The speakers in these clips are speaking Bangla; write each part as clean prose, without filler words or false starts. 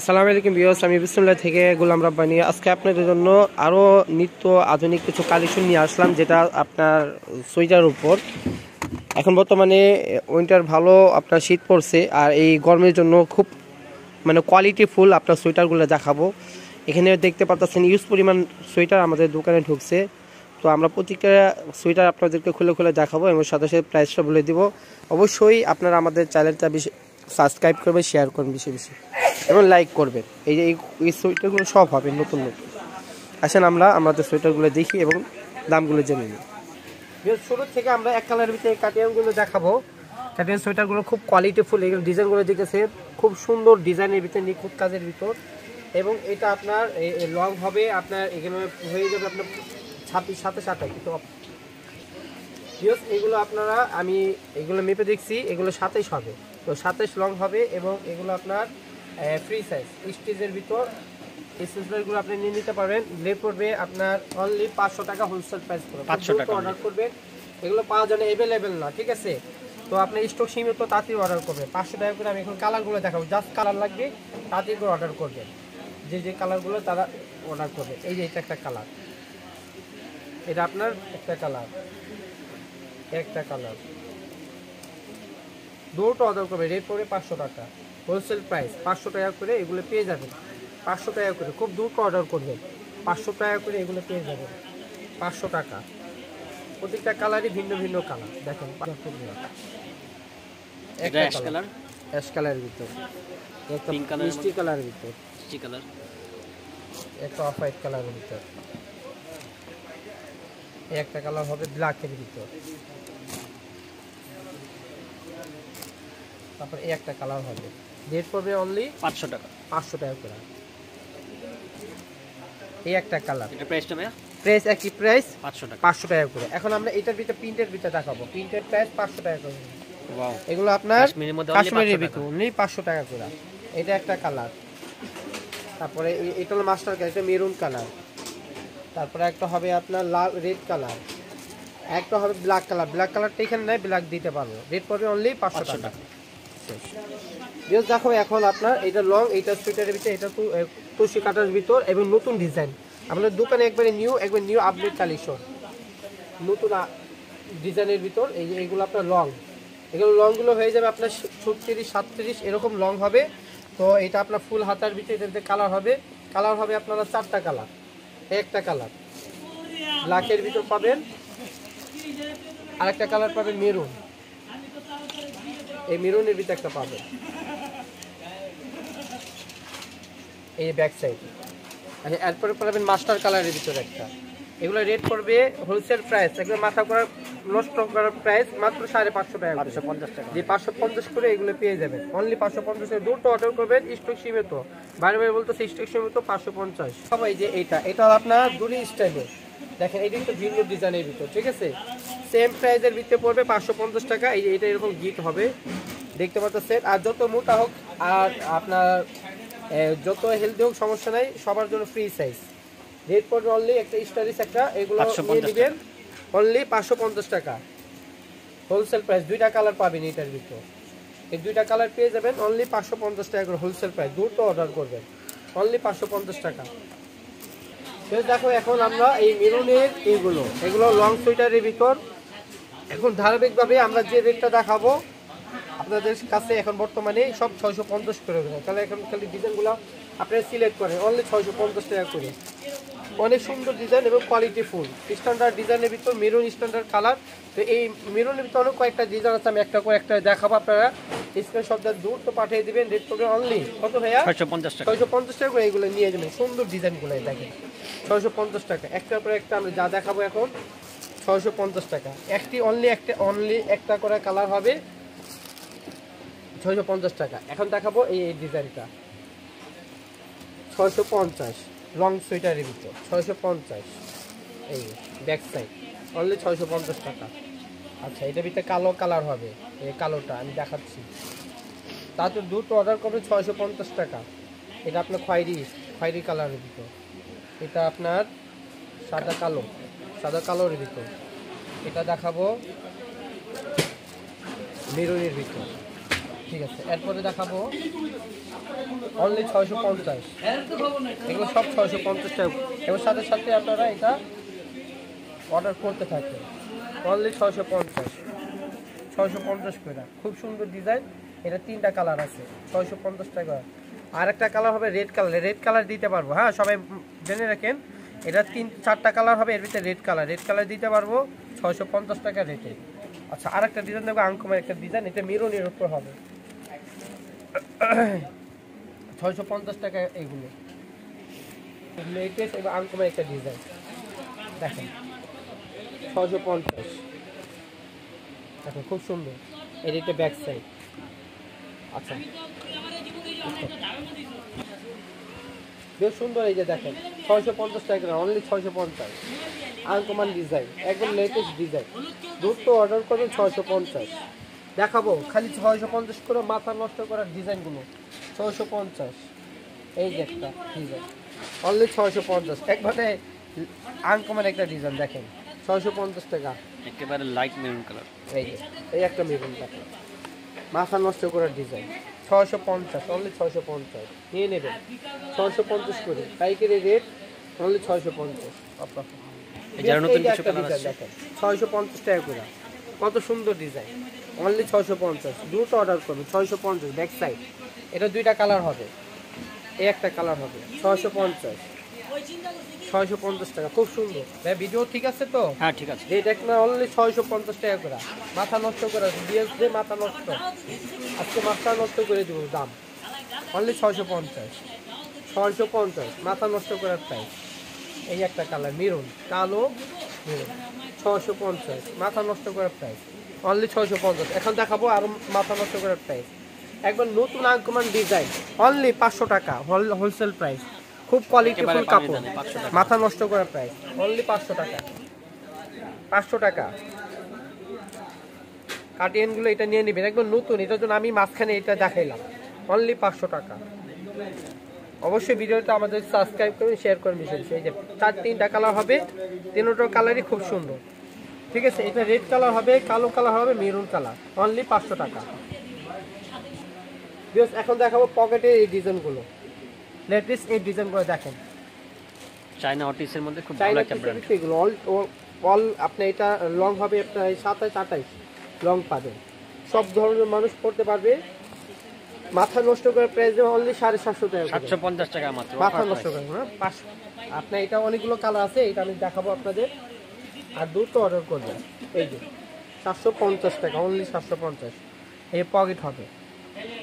আসসালামু আলাইকুম ভিউয়ার্স, আমি বিসমিল্লাহ থেকে গোলাম রাব্বানি। আজকে আপনাদের জন্য আরও নিত্য আধুনিক কিছু কালেকশন নিয়ে আসলাম, যেটা আপনার সোয়েটার উপর। এখন বর্তমানে উইন্টার ভালো, আপনার শীত পড়ছে, আর এই গরমের জন্য খুব কোয়ালিটি ফুল আপনার সোয়েটারগুলো দেখাবো। এখানে দেখতে পাচ্ছেন ইউজ পরিমাণ সোয়েটার আমাদের দোকানে ঢুকছে। তো আমরা প্রত্যেকটা সোয়েটার আপনাদেরকে খুলে খুলে দেখাবো এবং সাথে সাথে প্রাইসটা বলে দিব। অবশ্যই আপনারা আমাদের চ্যানেলটা বেশি সাবস্ক্রাইব করবেন, শেয়ার করবেন বেশি বেশি এবং লাইক করবেন। এই যে এই সোয়েটারগুলো সব হবে নতুন নতুন। আসেন আমরা আমাদের সোয়েটারগুলো দেখি এবং দামগুলো জেনে নিই। শুরু থেকে আমরা এক কালারের ভিতরে কাটিয়ানগুলো দেখাবো। কাটিয়ান সোয়েটারগুলো খুব কোয়ালিটিফুল, এগুলো ডিজাইনগুলো দেখেছে খুব সুন্দর ডিজাইনের ভিতরে, নিখুঁত কাজের ভিতর। এবং এটা আপনার লং হবে, আপনার এখানে হয়ে যাবে আপনার 26-27 কিন্তু এগুলো আপনারা আমি এগুলো মেপে দেখছি, এগুলো 27 হবে। তো 27 লং হবে এবং এগুলো আপনার ফ্রি সাইজ স্টিচের ভিতর। এই সিলভারগুলো আপনি নিয়ে নিতে পারবেন। লেট পড়বে আপনার অনলি 500 টাকা হোলসেল প্রাইস পড়বে। 500 টাকা অর্ডার করবেন, এগুলো পাওয়া যায় না, অ্যাভেলেবেল না, ঠিক আছে? তো আপনি স্টক সীমিত, তাড়াতাড়ি অর্ডার করবেন। 500 টাকা করে আমি এখন কালারগুলো দেখাবো, জাস্ট কালার লাগবে, তাড়াতাড়ি করে অর্ডার করবেন। যে যে কালারগুলো তারা অর্ডার করবে। এই যে এটা একটা কালার, এটা আপনার একটা কালার, দুটো অর্ডার করবে। রেট পড়বে 500 টাকা হোলসেল প্রাইস। 500 টাকা করে এগুলো পেয়ে যাবেন। 500 টাকা করে, খুব দুটো অর্ডার করবেন, 500 টাকা করে এগুলো পেয়ে যাবেন। 500 টাকা। প্রত্যেকটা কালারই ভিন্ন ভিন্ন কালার। দেখেন একটা কালার অ্যাশ কালারের ভিতর, একটা মিষ্টি কালারের ভিতর, একটা অফ হোয়াইট কালারের ভিতর, একটা কালার হবে ব্ল্যাকের ভিতর, তারপর এই একটা কালার হবে। রেট পড়বে অনলি 500 টাকা। 500 টাকা করে এই একটা কালার। এটা প্রাইসটা ভাইয়া? প্রাইস একই প্রাইস, 500 টাকা। 500 টাকা করে। এখন আমরা এটার ভিতরে প্রিন্টের ভিতরে দেখাবো। প্রিন্টের প্রাইস 500 টাকা করে। ওয়াও, এগুলো আপনার কাশ্মীরি ভিতর অনলি 500 টাকা করে। এটা একটা কালার। তারপরে এটা হলো মাস্টার কালার, এটা মেরুন কালার। তারপরে একটা হবে আপনার লাল রেড কালার, একটা হবে ব্ল্যাক কালার। ব্ল্যাক কালারটা এখানে নাই, ব্ল্যাক দিতে পারবো। রেট পড়বে অনলি 500 টাকা। দেখো এখন আপনার এটা লং, এটা সোয়েটারের ভিতরে, এটা তুষি কাটার ভিতর এবং নতুন ডিজাইন। আমাদের দোকানে একবারে নিউ আপডেট কালেকশন, নতুন ডিজাইনের ভিতর। এই যে এইগুলো আপনার লং, এগুলো লংগুলো হয়ে যাবে আপনার 36-37 এরকম লং হবে। তো এটা আপনার ফুল হাতার ভিতরে এটাতে কালার হবে আপনারা 4টা কালার। একটা কালার ব্ল্যাকের ভিতর পাবেন, আরেকটা কালার পাবেন মেরুন, এই মেরুনের ভিতরে একটা পাবেন, এই ব্যাক সাইড। আচ্ছা, এরপরে পাবেন মাস্টার কালারের ভিতরে একটা। এগুলো রেট পড়বে হোলসেল প্রাইস, একদম মাথা করার নষ্ট করার প্রাইস মাত্র 550 টাকা, 550 টাকা। যে 550 করে এগুলো পেয়ে যাবেন অনলি 550 টাকা। দুটো অর্ডার করবেন, স্টক সীমিত, বাইরে বলতেছে স্টক সীমিত 550। সবাই যে এটা আপনার দুলি স্টাইলে দেখেন, এটা কিন্তু ভিন্ন ডিজাইনের ভিতর, ঠিক আছে? সেম প্রাইসের ভিতরে পড়বে 550 টাকা। এই যে এটা এরকম গিট হবে, দেখতে পাচ্ছেন। আর যত মোটা হোক আর আপনার যত হেলদি হোক সমস্যা নাই, সবার জন্য ফ্রি সাইজ। রেট পড়বে অনলি একটা স্টাইলিশ একটা, এগুলো নিয়ে নেবেন অনলি 550 টাকা হোলসেল প্রাইস। দুইটা কালার পাবেন এটার ভিতর, এই দুইটা কালার পেয়ে যাবেন অনলি 550 টাকা করে হোলসেল প্রাইস। দুটো অর্ডার করবেন অনলি 550 টাকা। দেখো এখন আমরা এই মেরুনের এগুলো লং সোয়েটারের ভিতর এখন ধারাবাহিকভাবে আমরা যে রেটটা দেখাবো আপনাদের কাছে এখন বর্তমানে সব 650 করে দেবে। তাহলে এখন খালি ডিজাইনগুলো আপনারা সিলেক্ট করেন অনলি 650 টাকা করে। অনেক সুন্দর ডিজাইন এবং কোয়ালিটি ফুল স্ট্যান্ডার্ড ডিজাইনের ভিতর মেরুন স্ট্যান্ডার্ড কালার। তো এই মেরুনের ভিতরে অনেক কয়েকটা ডিজাইন আছে, আমি একটা করে একটা দেখাবো। আপনারা স্ক্রিনশটটা দূর তো পাঠিয়ে দিবেন। রেট করবে অনলি কত ভাইয়া? 650 টাকা। 650 টাকা করে এগুলো নিয়ে যাবেন। সুন্দর ডিজাইনগুলো দেখেন, 650 টাকা। একটার পর একটা আমরা যা দেখাবো এখন 650 টাকা। অনলি একটা করে কালার হবে 650 টাকা। এখন দেখাবো এই ডিজাইনটা 650 লং সোয়েটারের ভিতর 650। এই ব্যাক সাইড অনলি 650 টাকা। আচ্ছা, এটার ভিতরে কালো কালার হবে, এই কালোটা আমি দেখাচ্ছি। তারপর দুটো অর্ডার করবে 650 টাকা। এটা আপনার খয়েরি কালারের ভিতর, এটা আপনার সাদা কালোর ভিতর। এটা দেখাবো মেরুনের ভিতর, ঠিক আছে, এরপরে দেখাবো অনলি 650। এগুলো সব 650 টাকা। এর সাথে সাথে আপনারা এটা অর্ডার করতে থাকেন। অনলি 650 করে। খুব সুন্দর ডিজাইন। এটা 3টা কালার আছে, 650 টাকা। আর একটা কালার হবে রেড কালার। রেড কালার দিতে পারবো, হ্যাঁ সবাই জেনে রাখেন। এটা 4টা কালার হবে, এর ভিতরে রেড কালার দিতে পারবো 650 টাকা রেটে। আচ্ছা, আর একটা ডিজাইন দেখবো, আনকমন একটা ডিজাইন। এটা মেরুনের উপর হবে, 650 টাকা। এগুলো লেটেস্ট এবং আনকমন একটা ডিজাইন দেখেন, 650। দেখেন খুব সুন্দর। এটা ব্যাক সাইড। আচ্ছা, বেশ সুন্দর। এই যে দেখেন 650 টাকা, অনলি 650। আনকমন ডিজাইন, একদম লেটেস্ট ডিজাইন। দ্রুত অর্ডার করবেন। 650 দেখাবো, খালি 650 করে মাথা নষ্ট করার ডিজাইনগুলো। 650। এই যে একটা ডিজাইন, অনলি 650। একবারে আনকমন একটা ডিজাইন দেখেন, 650 টাকা। একেবারে লাইট মেরুন কালার। এই একটা মেরুন কালার, মাথা নষ্ট করার ডিজাইন। 650, অনলি 650 নিয়ে নেবেন। 650 করে পাইকারি রেট, অনলি 650। যারা নতুন কিছু কালার আছে দেখেন 650 টাকা করে। কত সুন্দর ডিজাইন, অনলি 650। দ্রুত অর্ডার করবেন। 650 ব্যাক সাইড। এটা 2টা কালার হবে, এই একটা কালার হবে। 650 টাকা, খুব সুন্দর। ভাই ভিডিও ঠিক আছে তো? হ্যাঁ ঠিক আছে। রেট একটা অনলি 650 টাকা করে। মাথা নষ্ট করে দিয়েছে, যে মাথা নষ্ট, আজকে মাথা নষ্ট করে দিব দাম। অনলি 650 মাথা নষ্ট করার প্রাইস। এই একটা কালার মেরুন, কালো মেরুন, 650 মাথা নষ্ট করার প্রাইস, অনলি 650। এখন দেখাবো আরো মাথা নষ্ট করার প্রাইস। একবার নতুন আনকমন ডিজাইন, অনলি 500 টাকা হোলসেল প্রাইস। খুব কোয়ালিটিফুল কাপড়, মাথা নষ্ট করার প্রাইস, অনলি 500 টাকা। 500 টাকা কাটিয়েনগুলো এটা নিয়ে নেবেন, একদম নতুন। এটার জন্য আমি মাঝখানে এটা দেখাইলাম, অনলি 500 টাকা। অবশ্যই ভিডিওটা আমাদের সাবস্ক্রাইব করবেন, শেয়ার করবেন বেশি বেশি। এই যে 3টা কালার হবে, 3টা কালারই খুব সুন্দর। ঠিক আছে, এটা রেড কালার হবে, কালো কালার হবে, মেরুন কালার, অনলি 500 টাকা। এখন দেখাবো পকেটের এই ডিজাইনগুলো, লেটেস্ট এই ডিজাইনগুলো দেখেন। চায়না অটিসের মধ্যে খুব ভালো একটা ব্র্যান্ড। এগুলো অল আপনি এটা লং হবে, আপনার 27-28 লং পাবেন। সব ধরনের মানুষ পড়তে পারবে। মাথা নষ্ট করার প্রাইস দেবে অনলি 750 টাকা। 750 টাকা মাত্র। মাথা নষ্ট করে না 500। আপনার এটা অনেকগুলো কালার আছে, এটা আমি দেখাবো আপনাদের। আর দ্রুত অর্ডার করবেন। এই যে 750 টাকা, অনলি 750। এই পকেট হবে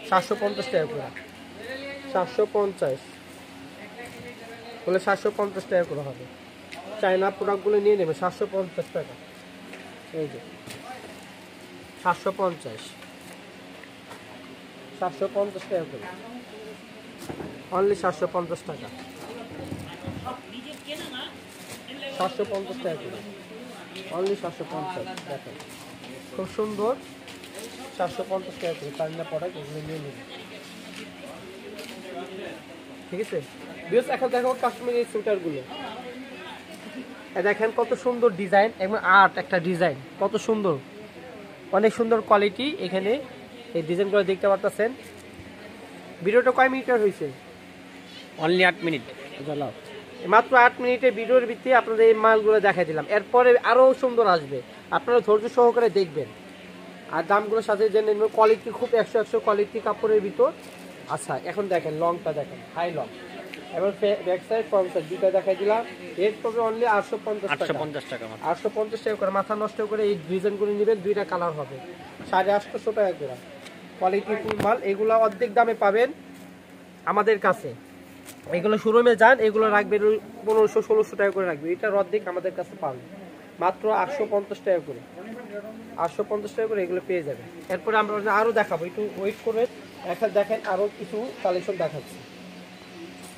750 টাকা করে। 750 বলে 750 টাকা করে হবে। চায়না প্রোডাক্টগুলো নিয়ে নেবে 750 টাকা। এই যে 750 টাকা করে, অনলি 750 টাকা। 750 টাকা করে, অনলি 750। দেখেন খুব সুন্দর, 750 টাকা করে চায়না প্রোডাক্ট, এগুলো নিয়ে নেবে। ঠিক আছে, এখন দেখো কাশ্মীরি সুইটারগুলো। দেখেন কত সুন্দর ডিজাইন এবং আর্ট একটা ডিজাইন, কত সুন্দর, অনেক সুন্দর কোয়ালিটি। এখানে এই ডিজাইনগুলো দেখতে পাচ্ছেন। ভিডিওটা কয় মিনিটের হয়েছে? Only 8 minute. মাত্র 8 মিনিটের ভিডিওর ভিত্তি আপনাদের এই মালগুলো দেখাই দিলাম। এরপরে আরও সুন্দর আসবে, আপনারা ধৈর্য সহকারে দেখবেন। আর দামগুলোর সাথে জেনে নেবেন। কোয়ালিটি খুব 100 কোয়ালিটি কাপড়ের ভিতর। আচ্ছা, এখন দেখেন লংটা দেখেন, হাই লং। এবার ব্যাক সাইড ফ্রন্ট সাইড দুটো দেখাই দিলাম। রেট পড়বে অনলি 850 টাকা। 850 টাকা করে। মাথা নষ্ট করে এই ডিজাইনগুলো নেবেন, 2টা কালার হবে, 850 টাকা করে। কোয়ালিটি ফুল মাল। এগুলো অর্ধেক দামে পাবেন আমাদের কাছে। এগুলো শোরুমে যান, এগুলো রাখবেন 1500-1600 টাকা করে রাখবে। এটার অর্ধেক আমাদের কাছে পাবেন মাত্র 850 টাকা করে। 850 টাকা করে এগুলো পেয়ে যাবেন। এরপরে আমরা আরও দেখাবো, একটু ওয়েট করে। এখন দেখেন আরও কিছু কালেকশন দেখাচ্ছি।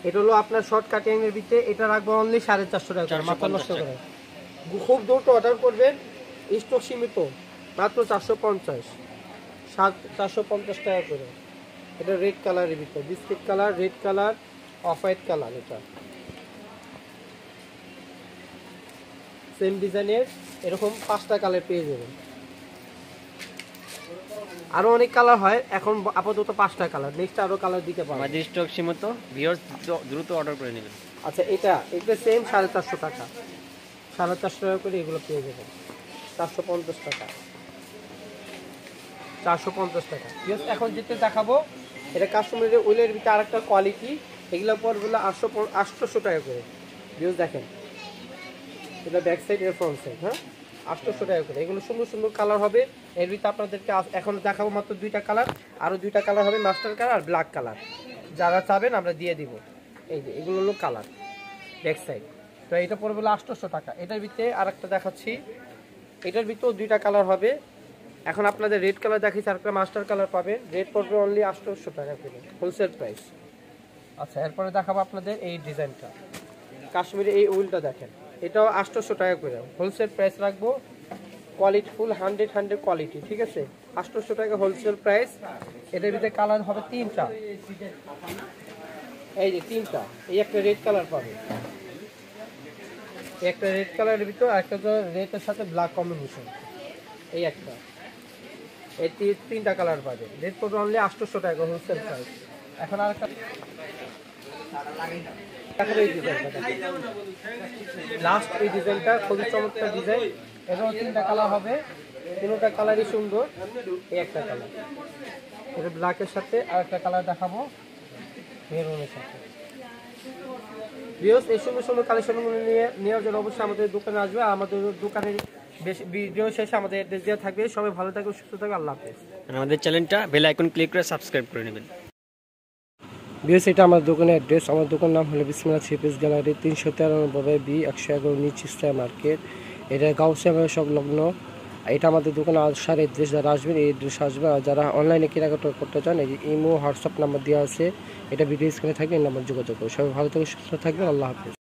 এটা হলো আপনার শর্ট কাটিং এর ভিতরে, এটা রাখবো অনলি 450 টাকা করে। মাথা নষ্ট করে খুব দ্রুত অর্ডার করবেন, স্টক সীমিত, মাত্র 450 টাকা করে। এটা রেড কালারের ভিতরে, biscuit colour, red colour, off white colour. এটা সেম ডিজাইনের এরকম 5টা কালার পেয়ে যাবেন। আরো অনেক কালার হয়, এখন আপাতত 5টা কালার, নেক্সট আরো কালার দিতে পারবো। আমাদের স্টক সীমিত, ভিউয়ার্স দ্রুত অর্ডার করে নেবেন। আচ্ছা এটা সেম 450 টাকা, 450 টাকা করে এগুলো পেয়ে যাবেন। 450 টাকা, 450 টাকা। এখন যেটা দেখাবো এটা কাস্টমারের উলের ভিতরে আরেকটা কোয়ালিটি, এগুলো পরগুলো 800 টাকা করে। ভিউজ দেখেন, এটা ব্যাক সাইড এর ফ্রন্ট সাইড, হ্যাঁ 800 টাকা করে। এগুলো সুন্দর সুন্দর কালার হবে। এর ভিতরে আপনাদেরকে এখন দেখাবো মাত্র 2টা কালার, আরও 2টা কালার হবে, মাস্টার কালার আর ব্ল্যাক কালার। যারা চাবেন আমরা দিয়ে দিব। এই যে এগুলো হলো কালার ব্যাক সাইড। তো এটা পড়বে 800 টাকা। এটার ভিতরে আরেকটা দেখাচ্ছি, এটার ভিতরেও 2টা কালার হবে। এখন আপনাদের রেড কালার দেখাচ্ছি, আরেকটা মাস্টার কালার পাবেন। রেড পড়বে অনলি 800 টাকা করে, হোলসেল প্রাইস। আচ্ছা এরপরে দেখাবো আপনাদের এই ডিজাইনটা, কাশ্মীরি এই উলটা দেখেন, এটাও 800 টাকা করে, হোলসেল প্রাইস রাখবো। কোয়ালিটি ফুল 100 কোয়ালিটি, ঠিক আছে। 800 টাকা হোলসেল প্রাইস। এটার ভিতরে কালার হবে 3টা, এই যে 3টা। এই একটা রেড কালার পাবে, একটা রেড কালারের ভিতর, একটা রেডের সাথে ব্ল্যাক কম্বিনেশন, এই একটা। এই 3টা কালার পাবে। রেড পড়বে অনলি 800 টাকা হোলসেল প্রাইস। এখন আর একটা লাস্ট এই ডিজাইনটা খুবই চমৎকার ডিজাইন। এটাও 3টা কালার হবে, 3টা কালারই সুন্দর। এই একটা কালার, এটা ব্ল্যাকের সাথে আর একটা কালার দেখাবো মেরুনের সাথে। ভিউয়ার্স এই সুন্দর সুন্দর কালেকশনগুলো নেওয়ার জন্য অবশ্যই আমাদের দোকানে আসবে। আর আমাদের দোকানের ভিডিও শেষে আমাদের অ্যাড্রেস দেওয়া থাকবে। সবাই ভালো থাকবে, সুস্থ থাকবে, আল্লাহ হাফেজ। আমাদের চ্যানেলটা বেল আইকন ক্লিক করে সাবস্ক্রাইব করে নেবেন। ভিউয়ার্স এটা আমার দোকানের অ্যাড্রেস। আমার দোকানের নাম হলো বিসমিল্লাহ থ্রি পিস গ্যালারি, 393 বি 111 নিচ ইস্তায় মার্কেট। এটা গাউসিয়া সংলগ্ন। এটা আমাদের দোকানে আসার অ্যাড্রেস, যারা আসবেন এই অ্যাড্রেস আসবে। আর যারা অনলাইনে কেনাকাটা করতে চান, এই ইমো হোয়াটসঅ্যাপ নাম্বার দেওয়া আছে, এটা ভিডিও স্ক্রিনে থাকবে, এই নাম্বার যোগাযোগ করুন। সবাই ভালো থেকে সুস্থ থাকবেন, আল্লাহ হাফেজ।